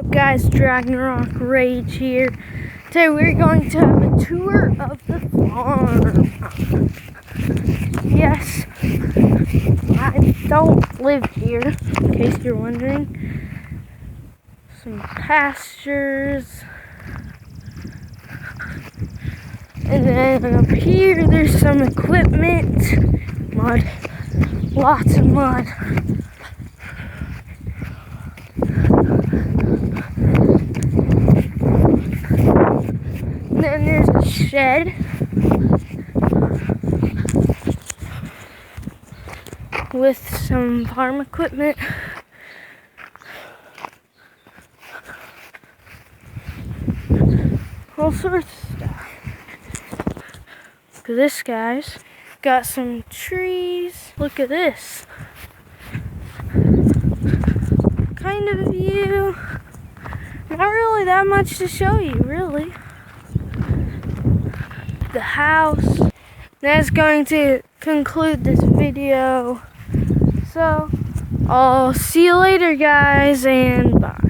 What's up guys, Dragnarok Rage here. Today we're going to have a tour of the farm. Yes, I don't live here, in case you're wondering. Some pastures. And then up here there's some equipment. Mud. Lots of mud. And then there's a shed with some farm equipment. All sorts of stuff. Look at this, guys. Got some trees. Look at this. Kind of a view. Not really that much to show you, really. The house. That's going to conclude this video. So, I'll see you later, guys, and bye.